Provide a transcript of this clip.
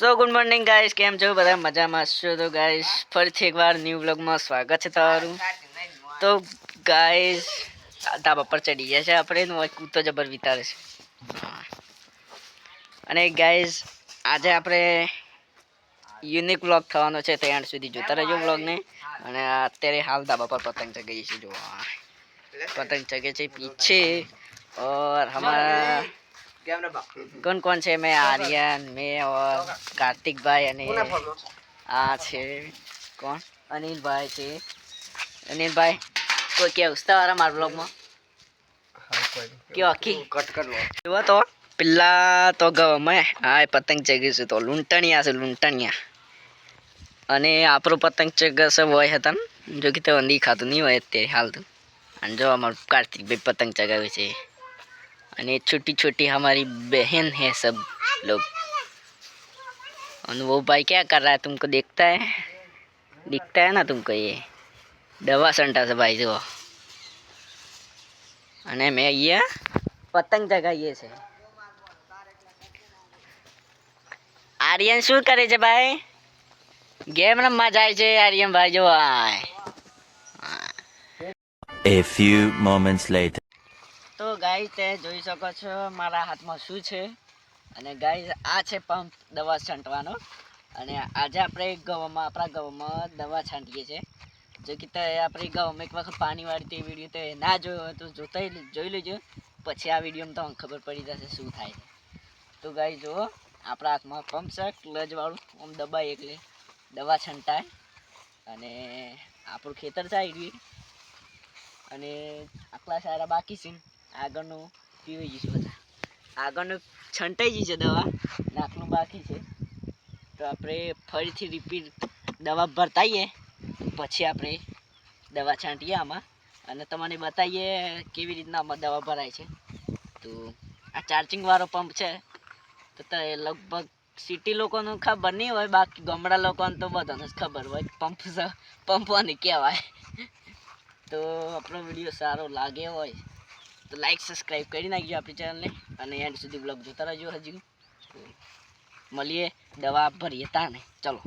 સો good morning guys, કેમ છો બધા? મજામાં છો? તો ગાઈસ ફરીથી એકવાર ન્યૂ વ્લોગમાં સ્વાગત છે તમારું. તો ગાઈસ ધાબા પર ચડી ગયા છે આપણે, કૂદતો જબર વિતારે છે. અને ગાઈસ આજે આપણે યુનિક વ્લોગ થવાનો છે, તો એન્ડ સુધી જોતા રહેજો વ્લોગને. અને અત્યારે હાલ ધાબા પર પતંગ ચગાવીએ છીએ. જો पतंग चगे चे पीछे, और हमारा कौन कौन से मैं आर्यन, मैं और कार्तिक भाई अने आ छे कौन अनिल भाई छे. अनिल भाई કોઈ કે ઉસ્તા વાળા માર બ્લોગ માં કે આખી કટ કરવો જો તો પેલા તો ગમે આ પતંગ ચગી છે તો લૂંટણિયા છે લૂંટણિયા. અને આપણો પતંગ ચગશે હોય હતા જો કે તે અંધી ખાતું નહીં હોય તે હાલ તો. અને जो हमारे कार्तिक भाई पतंग चगावे છે. અને छोटी छोटी हमारी बहन है सब लोग. और वो भाई क्या कर रहा है तुमको देखता है, दिखता है ना तुमको? ये दवा संटा से भाई जो. અને મેં અહીંયા પતંગ ચગાવીએ છે. આર્યન શું કરે છે ભાઈ? ગેમ રમવા જાય છે આર્યન ભાઈ. જો A few moments later. તો ગાઈસ તે જોઈ શકો છો મારા હાથમાં શું છે. અને ગાઈસ આ છે પંપ દવા છાંટવાનો. અને આજે આપણે આપણા ગવામાં દવા છાંટીએ છીએ. જો કે આપણે ગવામાં એક વખત પાણી વાળી તે વિડીયો તે ના જોયો હોય તો જોઈ લેજો. પછી આ વિડીયોમાં તમને ખબર પડી જશે શું થાય છે. તો ગાઈસ જુઓ આપણા હાથમાં પંપ છે ક્લચવાળું, આમ દબાઈ એટલે દવા છંટાય. અને આપણું ખેતર થાય અને આટલા સારા બાકી છે. આગળનું પીવી જઈશું બધા. આગળનું છંટાઈ ગઈ છે દવા, નાકનું બાકી છે. તો આપણે ફરીથી રિપીટ દવા ભરતાઈએ પછી આપણે દવા છાંટીએ આમાં. અને તમને બતાવીએ કેવી રીતના આમાં દવા ભરાય છે. તો આ ચાર્જિંગવાળો પંપ છે. તો લગભગ સિટી લોકોનું ખબર નહીં હોય, બાકી ગામડા લોકોને તો બધાને જ ખબર હોય પંપ પંપવાની કહેવાય. તો આપણો વિડીયો સારો લાગે હોય તો લાઈક સબસ્ક્રાઈબ કરી નાખજો આપણી ચેનલને. અને એન્ડ સુધી બ્લોગ જોતા રહેજો. હજી મળીએ દવા ભરીએ તાને. ચલો.